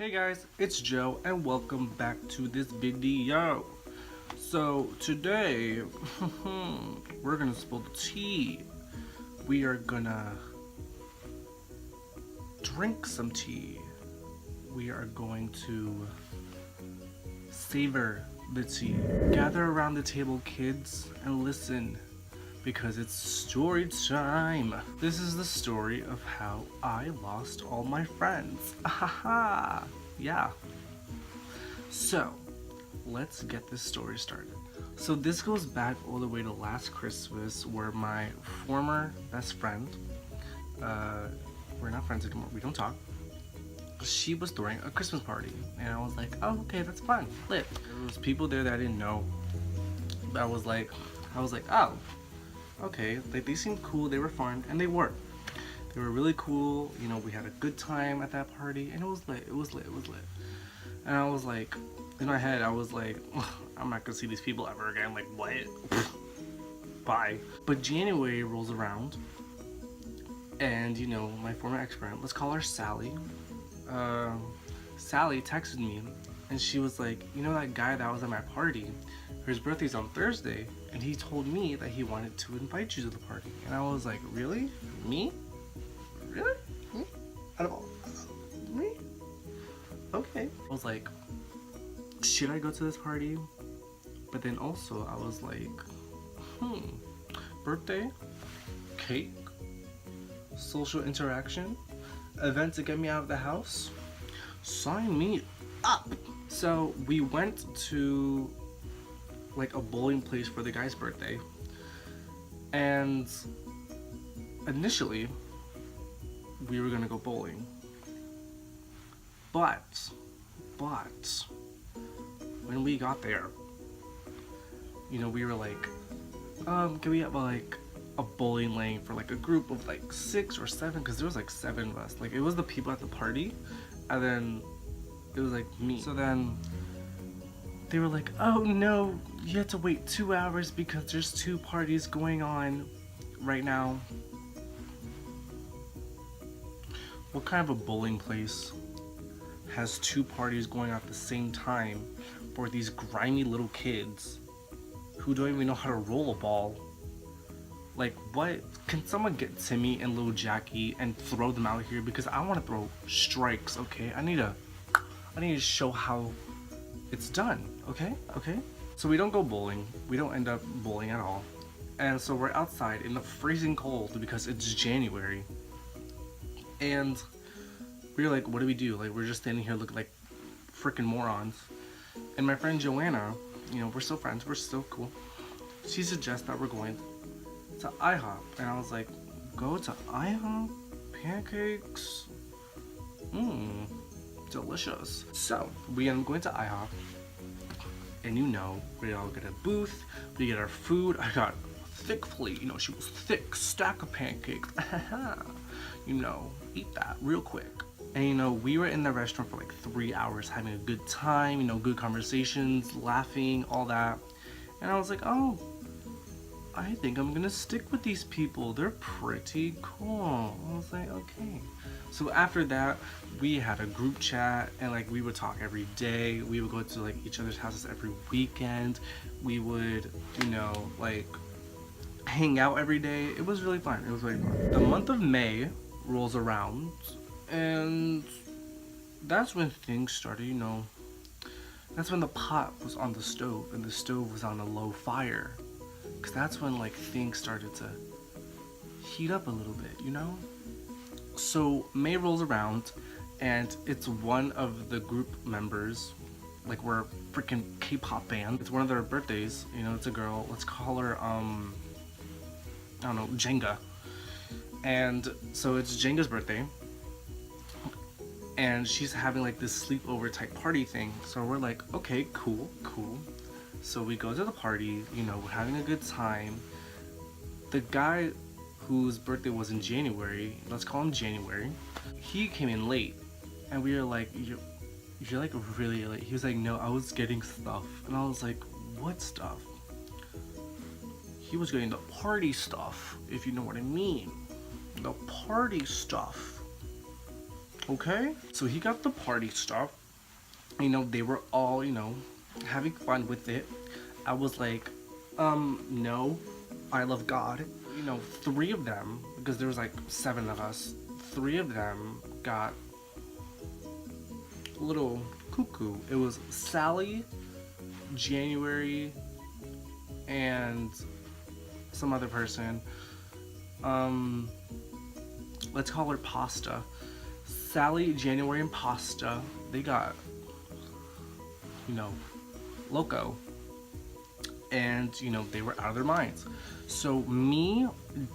Hey guys, it's Joe and welcome back to this video. So today, we're gonna spill the tea. We are gonna drink some tea. We are going to savor the tea. Gather around the table, kids, and listen, because it's story time. This is the story of how I lost all my friends. Ahaha! Yeah. So, let's get this story started. So this goes back all the way to last Christmas, where my former best friend, we're not friends anymore, we don't talk, she was throwing a Christmas party, and I was like, oh, okay, that's fun, lit. There was people there that I didn't know. I was like, oh, okay, like they seemed cool, they were fun, and they were. They were really cool, you know, we had a good time at that party, and it was lit. And I was like, in my head, I was like, I'm not gonna see these people ever again, like, what? Bye. But January rolls around, and, you know, my former ex-friend, let's call her Sally, Sally texted me, and she was like, you know that guy that was at my party, his birthday's on Thursday, and he told me that he wanted to invite you to the party. And I was like, really? Me? Really? Me? Out of all? Me? Okay. I was like, should I go to this party? But then also I was like, birthday, cake, social interaction, event to get me out of the house, sign me up. So we went to like a bowling place for the guy's birthday, and initially we were gonna go bowling, but when we got there, you know, we were like, can we have like a bowling lane for like a group of like 6 or 7, because there was like 7 of us. Like, it was the people at the party, and then it was like me. So then they were like, oh no, you have to wait 2 hours because there's 2 parties going on right now. What kind of a bowling place has 2 parties going on at the same time for these grimy little kids who don't even know how to roll a ball? Like, what? Can someone get Timmy and little Jackie and throw them out here? Because I want to throw strikes, okay? I need to show how it's done, okay? So we don't go bowling. We don't end up bowling at all. And so we're outside in the freezing cold because it's January. And we were like, what do we do? Like, we're just standing here looking like freaking morons. And my friend Joanna, you know, we're still friends, we're still cool. She suggests that we're going to IHOP. And I was like, go to IHOP? Pancakes? Delicious. So we end up going to IHOP. And you know, we all get a booth, we get our food. I got a thick plate, you know, she was thick, stack of pancakes. You know, eat that real quick. And you know, we were in the restaurant for like 3 hours having a good time, you know, good conversations, laughing, all that. And I was like, oh, I think I'm gonna stick with these people. They're pretty cool. I was like, okay. So after that, we had a group chat, and like we would talk every day. We would go to like each other's houses every weekend. We would, you know, like hang out every day. It was really fun. It was really fun. The month of May rolls around, and that's when things started, you know. That's when the pot was on the stove and the stove was on a low fire. Because that's when like things started to heat up a little bit, you know? So May rolls around, and it's one of the group members, like we're a freaking K-pop band. It's one of their birthdays, you know, it's a girl. Let's call her, I don't know, Jenga. And so it's Jenga's birthday, and she's having like this sleepover type party thing. So we're like, okay, cool. So we go to the party, you know, we're having a good time. The guy whose birthday was in January, let's call him January, he came in late, and we were like, you're like really late. He was like, no, I was getting stuff. And I was like, what stuff? He was getting the party stuff, if you know what I mean. The party stuff. Okay? So he got the party stuff. They were all, having fun with it. I was like, no, I love God. Three of them, because there was like 7 of us, 3 of them got a little cuckoo. It was Sally, January, and some other person. Let's call her Pasta. Sally, January, and Pasta, they got, loco. And, they were out of their minds. So me,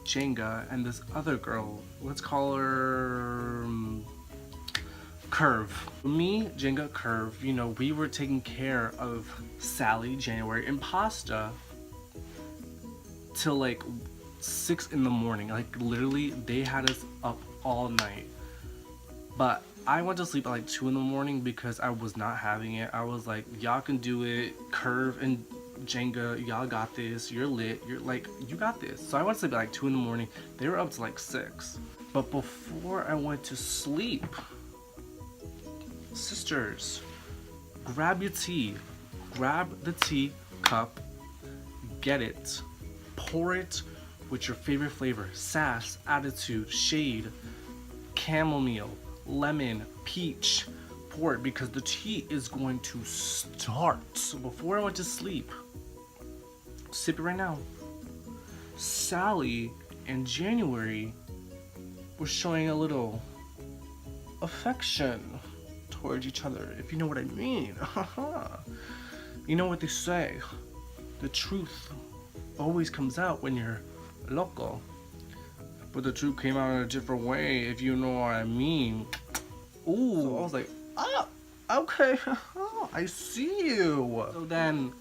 Jenga, and this other girl, let's call her Curve. Me, Jenga, Curve, we were taking care of Sally, January, and Pasta till like 6 in the morning. Like literally, they had us up all night. But I went to sleep at like 2 in the morning because I was not having it. I was like, y'all can do it. Curve and Jenga, y'all got this. You're lit. You're like, you got this. So I went to sleep at like 2 in the morning. They were up to like 6. But before I went to sleep, sisters, grab your tea. Grab the tea cup. Get it. Pour it with your favorite flavor. Sass, attitude, shade, chamomile, lemon, peach. Pour it because the tea is going to start. So before I went to sleep, sip it right now. Sally and January were showing a little affection towards each other, if you know what I mean. You know what they say, the truth always comes out when you're loco. But the truth came out in a different way, if you know what I mean. Ooh, so I was like, oh, okay, I see you. So then,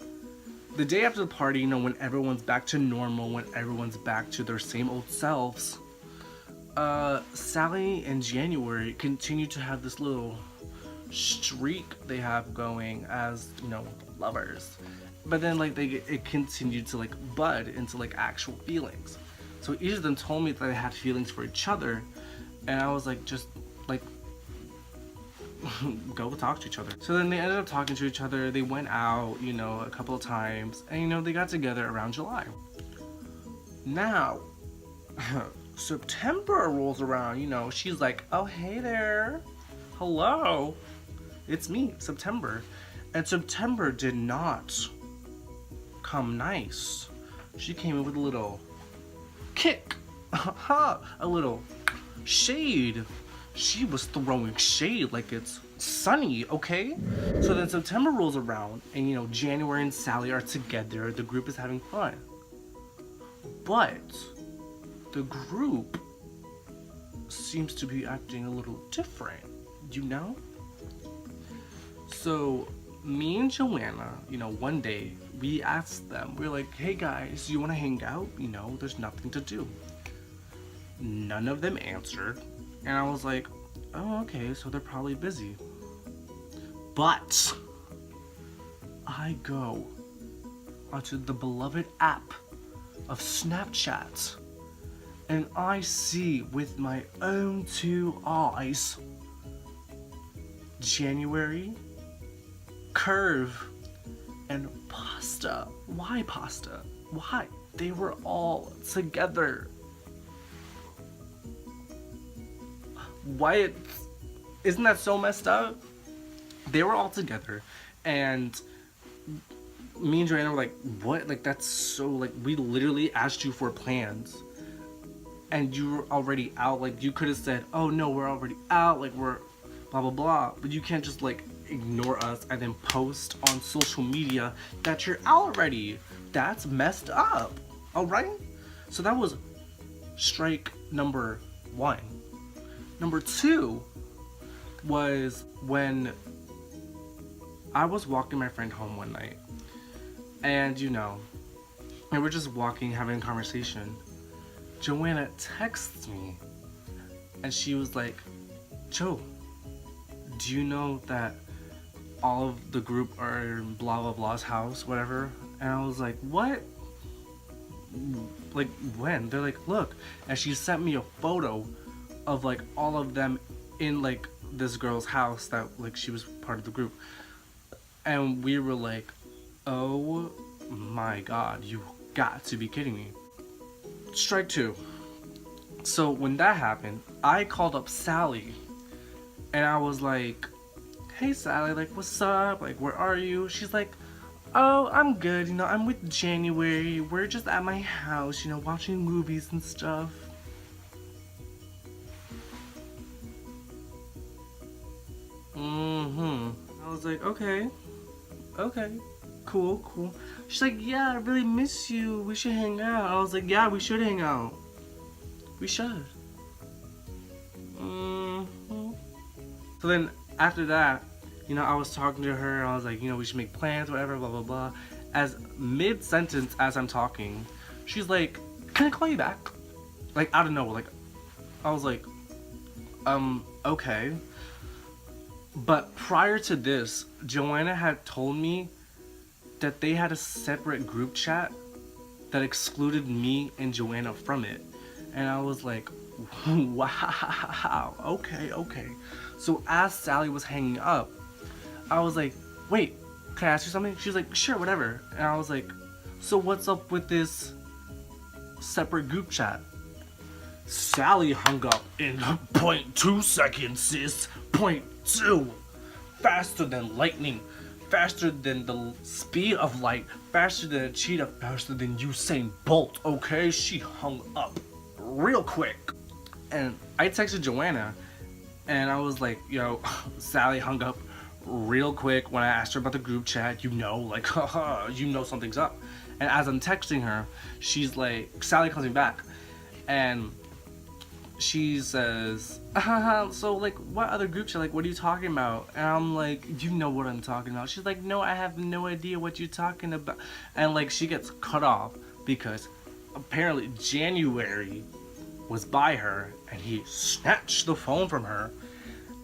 the day after the party, when everyone's back to normal, when everyone's back to their same old selves, Sally and January continue to have this little streak they have going as, lovers. But then, like, it continued to, like, bud into, like, actual feelings. So each of them told me that they had feelings for each other, and I was like, just, like, go talk to each other. So then they ended up talking to each other. They went out, a couple of times, and, they got together around July. Now, September rolls around, she's like, oh, hey there. Hello. It's me, September. And September did not come nice. She came in with a little kick, a little shade. She was throwing shade like it's sunny, okay? So then September rolls around and January and Sally are together. The group is having fun. But the group seems to be acting a little different, So me and Joanna, one day we asked them, we were like, hey guys, you want to hang out? There's nothing to do. None of them answered. And I was like, oh, okay, so they're probably busy. But I go onto the beloved app of Snapchat, and I see with my own 2 eyes January, Curve, and Pasta. Why Pasta? Why? They were all together. Why? Isn't that so messed up? They were all together, and me and Joanna were like, what? Like, that's so, like, we literally asked you for plans, and you were already out. Like, you could have said, oh no, we're already out, like, we're blah blah blah. But you can't just, like, ignore us and then post on social media that you're out already. That's messed up. Alright? So that was strike number 1. Number 2 was when I was walking my friend home one night, and we were just walking, having a conversation. Joanna texts me, and she was like, Joe, do you know that all of the group are in blah blah blah's house, whatever? And I was like, what? Like, when? They're like, look. And she sent me a photo of, like, all of them in, like, this girl's house that like she was part of the group, and we were like, oh my god, you got to be kidding me. Strike two. So when that happened, I called up Sally, and I was like, hey Sally, like what's up, like where are you? She's like, oh, I'm good, you know, I'm with January, we're just at my house, you know, watching movies and stuff. I was like, okay, cool. She's like, yeah, I really miss you, we should hang out. I was like, yeah, we should hang out. We should. So then after that, you know, I was talking to her, I was like, you know, we should make plans, whatever, blah, blah, blah. As mid-sentence, as I'm talking, she's like, can I call you back? Like, out of nowhere, like, I was like, okay. But prior to this, Joanna had told me that they had a separate group chat that excluded me and Joanna from it. And I was like, wow, okay. So as Sally was hanging up, I was like, wait, can I ask you something? She was like, sure, whatever. And I was like, so what's up with this separate group chat? Sally hung up in 0.2 seconds, sis. 0.2. Faster than lightning. Faster than the speed of light. Faster than a cheetah. Faster than Usain Bolt, okay? She hung up real quick. And I texted Joanna, and I was like, yo, Sally hung up real quick when I asked her about the group chat, you know, like, haha, you know something's up. And as I'm texting her, she's like, Sally calls me back, and she says, so like, what other group chat, like, what are you talking about? And I'm like, you know what I'm talking about. She's like, no, I have no idea what you're talking about. And like, she gets cut off because apparently January was by her, and he snatched the phone from her,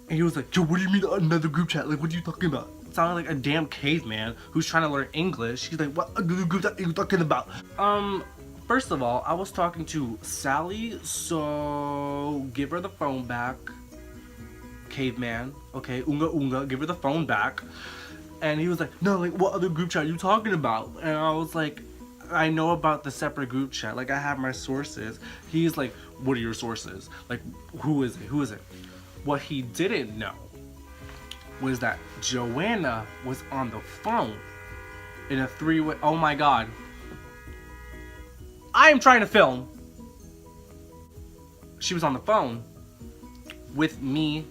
and he was like, yo, what do you mean another group chat? Like, what are you talking about? It sounded like a damn caveman who's trying to learn English. He's like, what other group chat are you talking about? First of all, I was talking to Sally, so give her the phone back. Caveman, okay, unga, give her the phone back. And he was like, no, like, what other group chat are you talking about? And I was like, I know about the separate group chat, like, I have my sources. He's like, what are your sources? Like, who is it? What he didn't know was that Joanna was on the phone in a three-way. Oh my god. I am trying to film. She was on the phone with me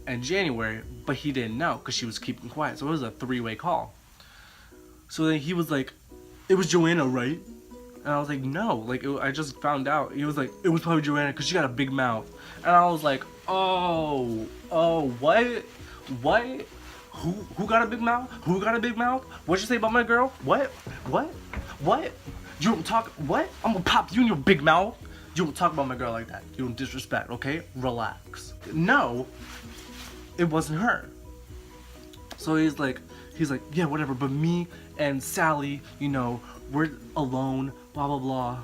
and January, but he didn't know because she was keeping quiet. So it was a three-way call. So then he was like, it was Joanna, right? And I was like, no, like, I just found out. He was like, it was probably Joanna because she got a big mouth. And I was like, oh, what? Who got a big mouth? Who got a big mouth? What'd you say about my girl? What? You don't talk, what? I'm gonna pop you in your big mouth. You don't talk about my girl like that. You don't disrespect, okay? Relax. No, it wasn't her. So he's like, yeah, whatever, but me and Sally, you know, we're alone, blah, blah, blah.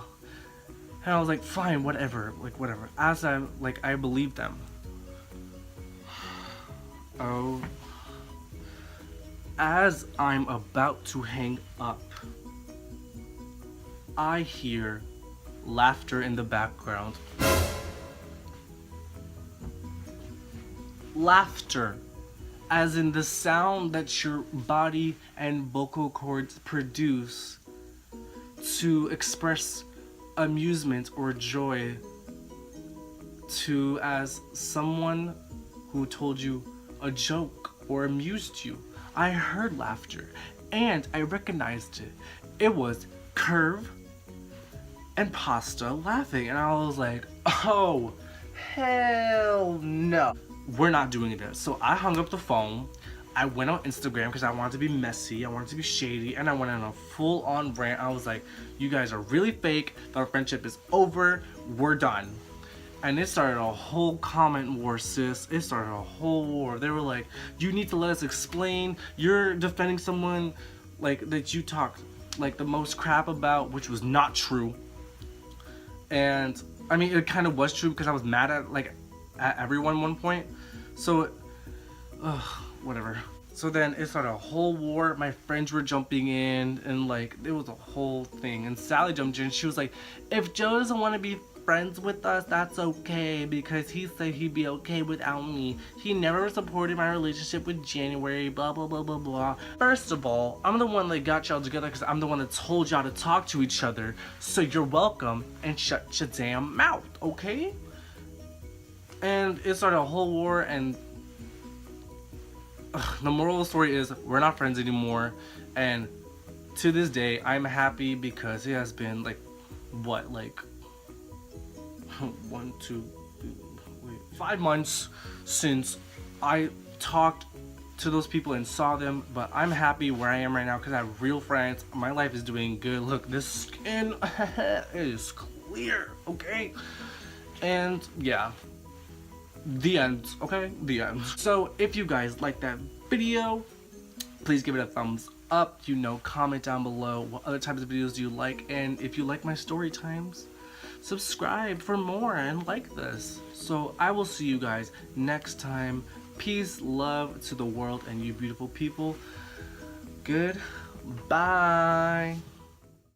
And I was like, fine, whatever, like, whatever. As I believed them. Oh. As I'm about to hang up, I hear laughter in the background. Laughter, as in the sound that your body and vocal cords produce to express amusement or joy to as someone who told you a joke or amused you. I heard laughter and I recognized it. It was Curve and Pasta laughing, and I was like, oh, hell no. We're not doing this. So I hung up the phone. I went on Instagram because I wanted to be messy, I wanted to be shady, and I went on a full-on rant. I was like, you guys are really fake, our friendship is over, we're done. And it started a whole comment war, sis. It started a whole war. They were like, you need to let us explain. You're defending someone like that you talked like the most crap about, which was not true. And I mean, it kind of was true because I was mad at everyone at one point. So Ugh, whatever. So then it started a whole war. My friends were jumping in, and like it was a whole thing. And Sally jumped in. She was like, "If Joe doesn't want to be friends with us, that's okay, because he said he'd be okay without me. He never supported my relationship with January, blah blah blah blah blah." First of all, I'm the one that got y'all together because I'm the one that told y'all to talk to each other. So you're welcome, and shut your damn mouth, okay? And it started a whole war, and the moral of the story is we're not friends anymore. And to this day, I'm happy because it has been like, what, like 5 months since I talked to those people and saw them. But I'm happy where I am right now because I have real friends. My life is doing good. Look, this skin is clear, okay? And yeah, the end, okay? The end. So if you guys like that video, please give it a thumbs up. You know, comment down below what other types of videos do you like, and if you like my story times, subscribe for more and like this. So I will see you guys next time. Peace, love to the world and you beautiful people. Goodbye.